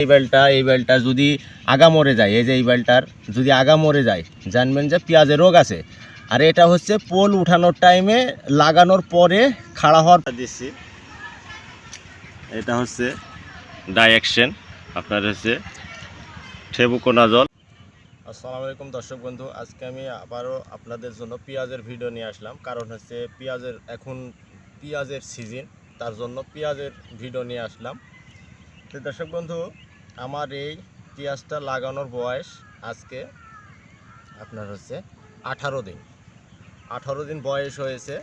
এই বেলটা যদি আগা মরে যায়, এই যে এই বেলটার যদি আগা মরে যায়, জানবেন যে পেঁয়াজের রোগ আছে। আর এটা হচ্ছে পোল উঠানোর টাইমে লাগানোর পরে খাড়া হওয়ার দিচ্ছি। এটা হচ্ছে ডাইঅ্যাকশন, আপনার হচ্ছে টেবুকোনাজল। আসসালামু আলাইকুম দর্শক বন্ধু, আজকে আমি আবারও আপনাদের জন্য পেঁয়াজের ভিডিও নিয়ে আসলাম। কারণ হচ্ছে এখন পেঁয়াজের সিজন, তার জন্য পেঁয়াজের ভিডিও নিয়ে আসলাম। তো দর্শক বন্ধু, আমার এই পেঁয়াজটা লাগানোর বয়স আজকে আপনার হচ্ছে 18 দিন বয়স হয়েছে।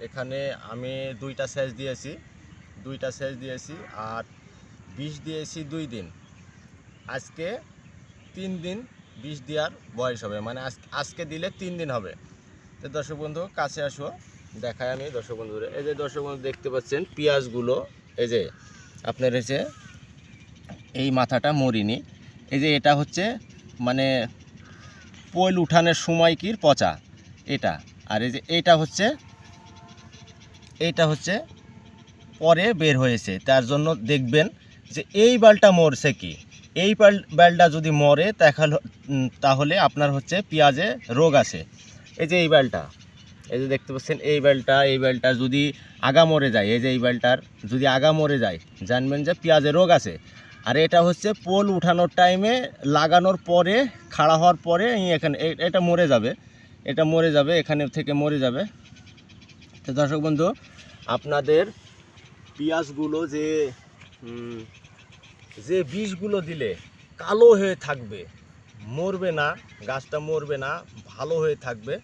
এখানে আমি দুইটা সেচ দিয়েছি আর বিষ দিয়েছি 2 দিন। আজকে 3 দিন বিষ দেওয়ার বয়স হবে, মানে আজকে দিলে 3 দিন হবে। তো দর্শক বন্ধু কাছে আসো, দেখাই আমি দর্শক বন্ধুরে। এই যে দর্শক বন্ধু দেখতে পাচ্ছেন পেঁয়াজগুলো, এই যে আপনার হচ্ছে এই মাথাটা মরিনি, এই যে এটা হচ্ছে মানে পোল উঠানের সময় কি পচা এটা। আর এই যে এইটা হচ্ছে পরে বের হয়েছে, তার জন্য দেখবেন যে এই বালটা মরছে কি। এই বালটা যদি মরে তাহলে আপনার হচ্ছে পেঁয়াজে রোগ আছে। এই যে এই বালটা, এই যে দেখতে পাচ্ছেন এই বালটা যদি আগা মরে যায়, এই যে এই বালটার যদি আগা মরে যায়, জানবেন যে পেঁয়াজে রোগ আছে। আর এটা হচ্ছে পোল উঠানোর টাইমে লাগানোর পরে খাড়া হওয়ার পরে এখানে এটা মরে যাবে, এখানে থেকে মরে যাবে। তো দর্শক বন্ধু, আপনাদের পেঁয়াজগুলো যে বিষগুলো দিলে কালো হয়ে থাকবে, মরবে না, গাছটা মরবে না, ভালো হয়ে থাকবে,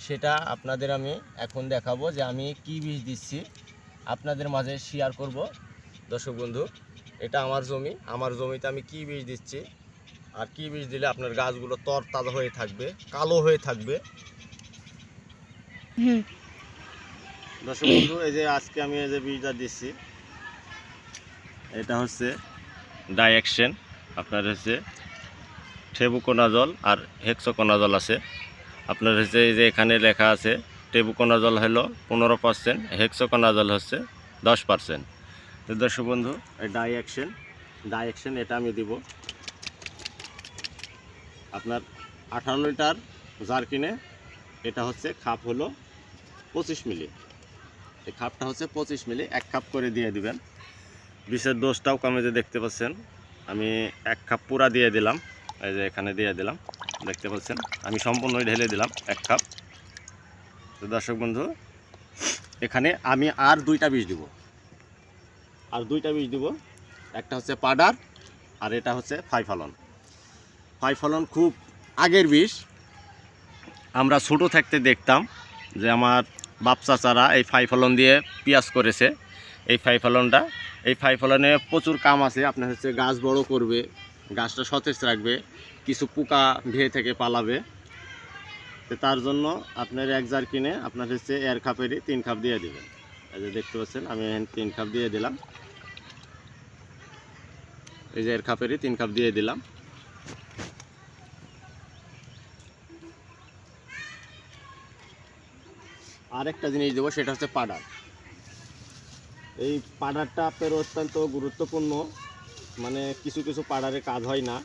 সেটা আপনাদের আমি এখন দেখাবো যে আমি কি বিষ দিচ্ছি, আপনাদের মাঝে শেয়ার করব। দর্শক বন্ধু, এটা আমার জমিতে আমি কি বিষ দিচ্ছি আর কি বিষ দিলে আপনার গাছগুলো তরতাজা হয়ে থাকবে, কালো হয়ে থাকবে। দর্শক বন্ধু, এই যে আজকে আমি এই যে বীজটা দিচ্ছি, এটা হচ্ছে ডাইঅ্যাকশন, আপনার হচ্ছে টেবুকোনাজল আর হেক্সোকোনাজল আছে। আপনার হচ্ছে এই যে এখানে লেখা আছে টেবুকোনাজল হলো 15%, হেক্সোকোনাজল হচ্ছে 10%। তো দর্শক বন্ধু, এই ডাইঅ্যাকশন এটা আমি দিব আপনার 18 লিটার জারকিনে। এটা হচ্ছে খাপ হলো 25 মিলি, এই খাপটা হচ্ছে 25 মিলি, 1 কাপ করে দিয়ে দিবেন। বিষের ডোজটাও কমে যে দেখতে পাচ্ছেন, আমি 1 কাপ পুরা দিয়ে দিলাম, এই যে এখানে দিয়ে দিলাম, দেখতে পাচ্ছেন আমি সম্পূর্ণই ঢেলে দিলাম 1 কাপ। তো দর্শক বন্ধু, এখানে আমি আর দুইটা বিষ দিব, একটা হচ্ছে পাউডার আর এটা হচ্ছে ফাইফলন। খুব আগের বিষ, আমরা ছোটো থাকতে দেখতাম যে আমার বাপ চাচারা এই ফাইফলন দিয়ে পেঁয়াজ করেছে। এই ফাইফলনে প্রচুর কাম আছে, আপনার হচ্ছে গাছ বড় করবে, গাছটা সতেজ রাখবে, কিছু পোকা ভেয়ে থেকে পালাবে। তো তার জন্য আপনার 1 জার কিনে আপনার হচ্ছে 1 কাপেরই 3 কাপ দিয়ে দেবেন। এই যে দেখতে পাচ্ছেন আমি 3 কাপ দিয়ে দিলাম, এই যে 1 কাপেরই 3 কাপ দিয়ে দিলাম। আরেকটা জিনিস দেবো, সেটা হচ্ছে পাউডার। এই পাউডারটা আপনার অত্যন্ত গুরুত্বপূর্ণ, মানে কিছু পাউডারে কাজ হয় না।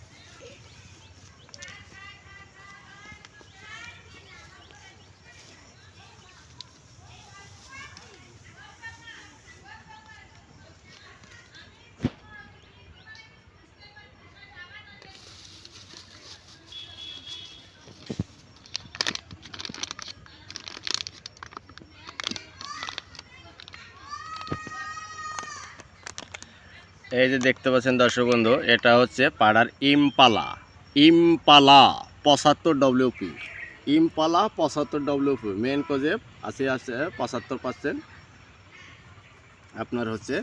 এই যে দেখতে পাচ্ছেন দর্শক বন্ধু, এটা হচ্ছে powder Impala 75 WP, Impala 75 WP, mancozeb আছে 75%। আপনার হচ্ছে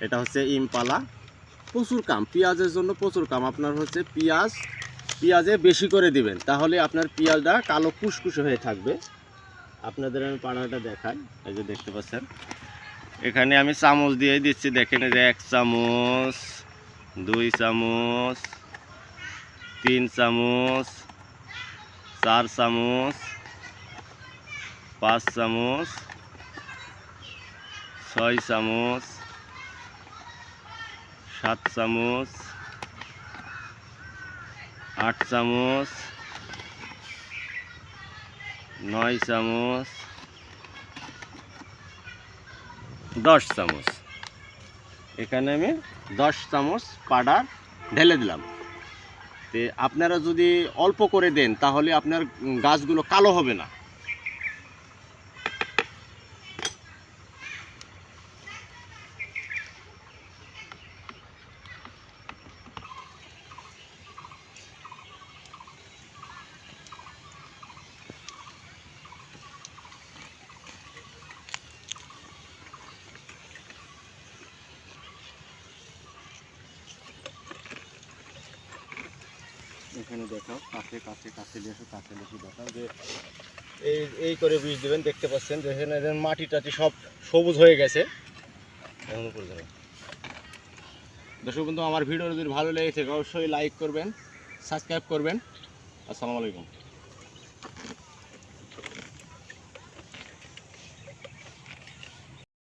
এটা হচ্ছে ইম্পালা। প্রচুর কাম পেঁয়াজের জন্য, প্রচুর কাম। আপনার হচ্ছে পেঁয়াজে বেশি করে দিবেন, তাহলে আপনার পেঁয়াজটা কালো কুশকুশে হয়ে থাকবে। আপনাদের আমি পাউডারটা দেখাই, এই যে দেখতে পাচ্ছেন এখানে আমি চামচ দিয়ে দিচ্ছি, দেখেন এই যে 1 চামচ, 2 চামচ, 3 চামচ, 4 চামচ, 5 চামচ, 6 চামচ, 7 চামচ, 8 চামচ, 9 চামচ, 10 চামচ। এখানে আমি 10 চামচ পাউডার ঢেলে দিলাম। তো আপনারা যদি অল্প করে দেন তাহলে আপনার গাছগুলো কালো হবে না। এখানে দেখাও, কাছে কাছে কাছে লেসু দেখাও যে এই করে বীজ দেবেন। দেখতে পাচ্ছেন যে এখানে মাটি টাটি সব সবুজ হয়ে গেছে। এখন উপরে যাবে। দর্শক বন্ধু, আমার ভিডিও যদি ভালো লেগে থাকে অবশ্যই লাইক করবেন, সাবস্ক্রাইব করবেন। আসসালামু আলাইকুম।